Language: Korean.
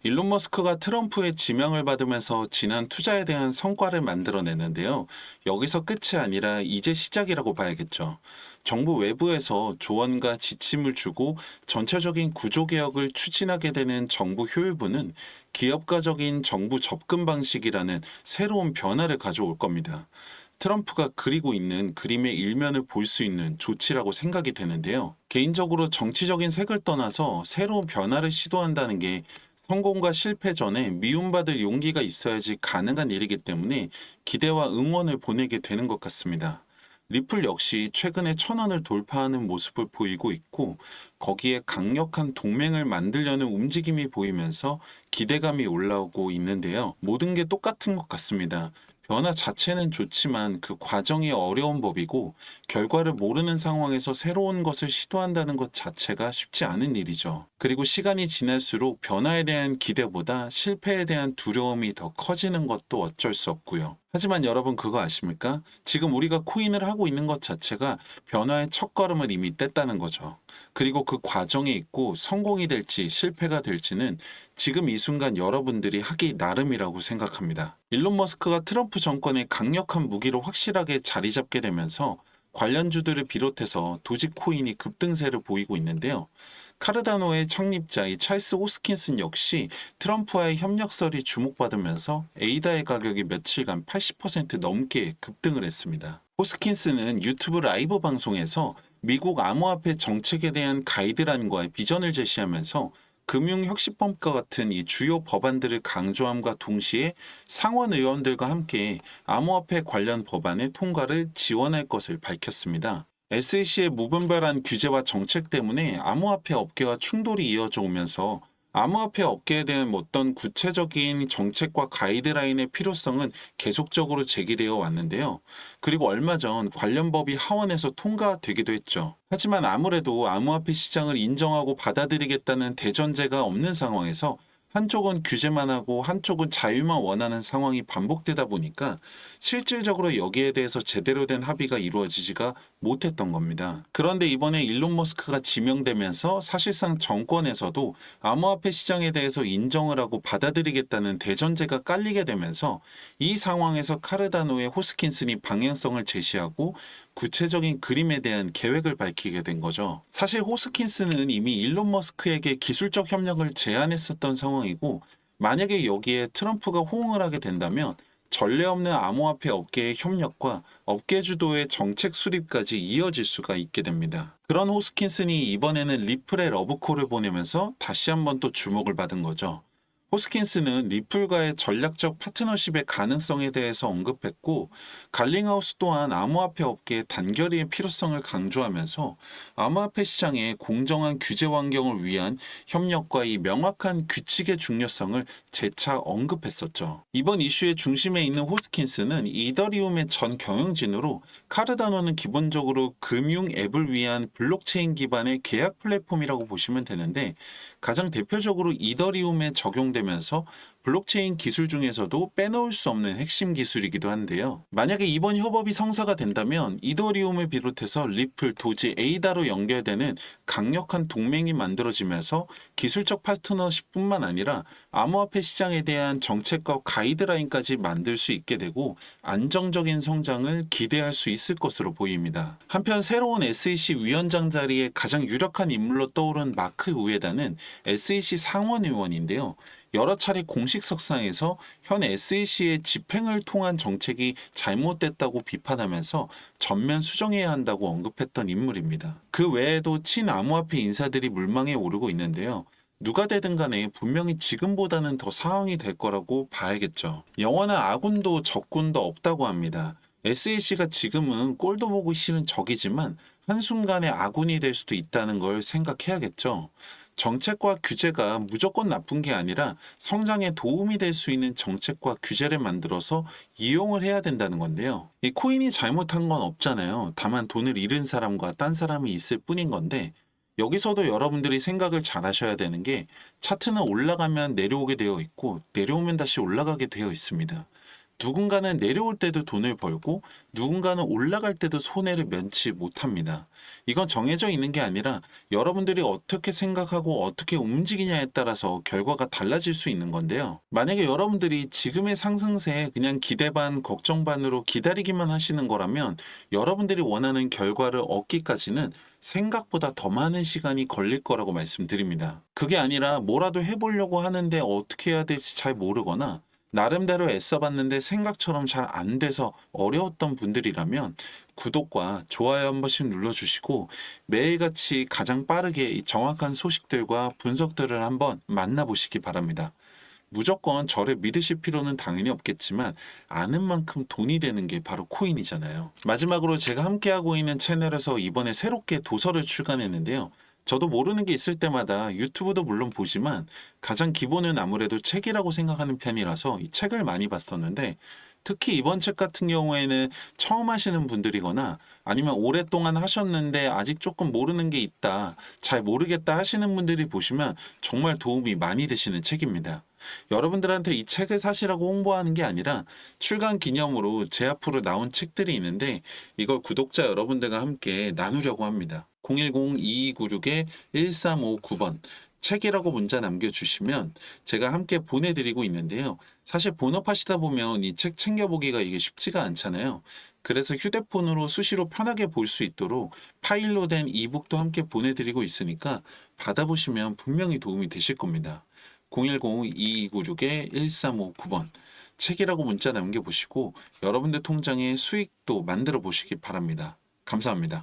일론 머스크가 트럼프의 지명을 받으면서 지난 투자에 대한 성과를 만들어내는데요. 여기서 끝이 아니라 이제 시작이라고 봐야겠죠. 정부 외부에서 조언과 지침을 주고 전체적인 구조개혁을 추진하게 되는 정부 효율부는 기업가적인 정부 접근 방식이라는 새로운 변화를 가져올 겁니다. 트럼프가 그리고 있는 그림의 일면을 볼 수 있는 조치라고 생각이 되는데요. 개인적으로 정치적인 색을 떠나서 새로운 변화를 시도한다는 게 성공과 실패 전에 미움받을 용기가 있어야지 가능한 일이기 때문에 기대와 응원을 보내게 되는 것 같습니다. 리플 역시 최근에 1,000원을 돌파하는 모습을 보이고 있고 거기에 강력한 동맹을 만들려는 움직임이 보이면서 기대감이 올라오고 있는데요. 모든 게 똑같은 것 같습니다. 변화 자체는 좋지만 그 과정이 어려운 법이고 결과를 모르는 상황에서 새로운 것을 시도한다는 것 자체가 쉽지 않은 일이죠. 그리고 시간이 지날수록 변화에 대한 기대보다 실패에 대한 두려움이 더 커지는 것도 어쩔 수 없고요. 하지만 여러분 그거 아십니까? 지금 우리가 코인을 하고 있는 것 자체가 변화의 첫걸음을 이미 뗐다는 거죠. 그리고 그 과정에 있고 성공이 될지 실패가 될지는 지금 이 순간 여러분들이 하기 나름이라고 생각합니다. 일론 머스크가 트럼프 정권의 강력한 무기로 확실하게 자리 잡게 되면서 관련주들을 비롯해서 도지코인이 급등세를 보이고 있는데요. 카르다노의 창립자인 찰스 호스킨슨 역시 트럼프와의 협력설이 주목받으면서 에이다의 가격이 며칠간 80% 넘게 급등을 했습니다. 호스킨스는 유튜브 라이브 방송에서 미국 암호화폐 정책에 대한 가이드라인과 비전을 제시하면서 금융혁신법과 같은 이 주요 법안들을 강조함과 동시에 상원 의원들과 함께 암호화폐 관련 법안의 통과를 지원할 것을 밝혔습니다. SEC의 무분별한 규제와 정책 때문에 암호화폐 업계와 충돌이 이어져 오면서 암호화폐 업계에 대한 어떤 구체적인 정책과 가이드라인의 필요성은 계속적으로 제기되어 왔는데요. 그리고 얼마 전 관련 법이 하원에서 통과되기도 했죠. 하지만 아무래도 암호화폐 시장을 인정하고 받아들이겠다는 대전제가 없는 상황에서 한쪽은 규제만 하고 한쪽은 자유만 원하는 상황이 반복되다 보니까 실질적으로 여기에 대해서 제대로 된 합의가 이루어지지가 못했던 겁니다. 그런데 이번에 일론 머스크가 지명되면서 사실상 정권에서도 암호화폐 시장에 대해서 인정을 하고 받아들이겠다는 대전제가 깔리게 되면서 이 상황에서 카르다노의 호스킨슨이 방향성을 제시하고 구체적인 그림에 대한 계획을 밝히게 된 거죠. 사실 호스킨스는 이미 일론 머스크에게 기술적 협력을 제안했었던 상황이고 만약에 여기에 트럼프가 호응을 하게 된다면 전례 없는 암호화폐 업계의 협력과 업계 주도의 정책 수립까지 이어질 수가 있게 됩니다. 그런 호스킨슨이 이번에는 리플의 러브콜을 보내면서 다시 한번 또 주목을 받은 거죠. 호스킨스는 리플과의 전략적 파트너십의 가능성에 대해서 언급했고 갈링하우스 또한 암호화폐 업계의 단결의 필요성을 강조하면서 암호화폐 시장의 공정한 규제 환경을 위한 협력과 이 명확한 규칙의 중요성을 재차 언급했었죠. 이번 이슈의 중심에 있는 호스킨스는 이더리움의 전 경영진으로 카르다노는 기본적으로 금융 앱을 위한 블록체인 기반의 계약 플랫폼이라고 보시면 되는데 가장 대표적으로 이더리움에 적용되면서 블록체인 기술 중에서도 빼놓을 수 없는 핵심 기술이기도 한데요. 만약에 이번 협업이 성사가 된다면 이더리움을 비롯해서 리플, 도지, 에이다로 연결되는 강력한 동맹이 만들어지면서 기술적 파트너십뿐만 아니라 암호화폐 시장에 대한 정책과 가이드라인까지 만들 수 있게 되고 안정적인 성장을 기대할 수 있을 것으로 보입니다. 한편 새로운 SEC 위원장 자리에 가장 유력한 인물로 떠오른 마크 우에다는 SEC 상원 의원인데요. 여러 차례 공식 석상에서 현 SEC의 집행을 통한 정책이 잘못됐다고 비판하면서 전면 수정해야 한다고 언급했던 인물입니다. 그 외에도 친암호화폐 인사들이 물망에 오르고 있는데요. 누가 되든 간에 분명히 지금보다는 더 상황이 될 거라고 봐야겠죠. 영원한 아군도 적군도 없다고 합니다. SEC가 지금은 꼴도 보기 싫은 적이지만 한순간에 아군이 될 수도 있다는 걸 생각해야겠죠. 정책과 규제가 무조건 나쁜 게 아니라 성장에 도움이 될 수 있는 정책과 규제를 만들어서 이용을 해야 된다는 건데요. 이 코인이 잘못한 건 없잖아요. 다만 돈을 잃은 사람과 딴 사람이 있을 뿐인 건데 여기서도 여러분들이 생각을 잘 하셔야 되는 게 차트는 올라가면 내려오게 되어 있고 내려오면 다시 올라가게 되어 있습니다. 누군가는 내려올 때도 돈을 벌고 누군가는 올라갈 때도 손해를 면치 못합니다. 이건 정해져 있는 게 아니라 여러분들이 어떻게 생각하고 어떻게 움직이냐에 따라서 결과가 달라질 수 있는 건데요. 만약에 여러분들이 지금의 상승세에 그냥 기대 반, 걱정 반으로 기다리기만 하시는 거라면 여러분들이 원하는 결과를 얻기까지는 생각보다 더 많은 시간이 걸릴 거라고 말씀드립니다. 그게 아니라 뭐라도 해보려고 하는데 어떻게 해야 될지 잘 모르거나 나름대로 애써봤는데 생각처럼 잘 안 돼서 어려웠던 분들이라면 구독과 좋아요 한 번씩 눌러주시고 매일같이 가장 빠르게 이 정확한 소식들과 분석들을 한번 만나보시기 바랍니다. 무조건 저를 믿으실 필요는 당연히 없겠지만 아는 만큼 돈이 되는 게 바로 코인이잖아요. 마지막으로 제가 함께하고 있는 채널에서 이번에 새롭게 도서를 출간했는데요. 저도 모르는 게 있을 때마다 유튜브도 물론 보지만 가장 기본은 아무래도 책이라고 생각하는 편이라서 이 책을 많이 봤었는데 특히 이번 책 같은 경우에는 처음 하시는 분들이거나 아니면 오랫동안 하셨는데 아직 조금 모르는 게 있다, 잘 모르겠다 하시는 분들이 보시면 정말 도움이 많이 되시는 책입니다. 여러분들한테 이 책을 사시라고 홍보하는 게 아니라 출간 기념으로 제 앞으로 나온 책들이 있는데 이걸 구독자 여러분들과 함께 나누려고 합니다. 010-2296-1359번 책이라고 문자 남겨주시면 제가 함께 보내드리고 있는데요. 사실 본업하시다 보면 이 책 챙겨보기가 이게 쉽지가 않잖아요. 그래서 휴대폰으로 수시로 편하게 볼 수 있도록 파일로 된 이북도 함께 보내드리고 있으니까 받아보시면 분명히 도움이 되실 겁니다. 010-2296-1359번 책이라고 문자 남겨보시고 여러분들 통장에 수익도 만들어 보시기 바랍니다. 감사합니다.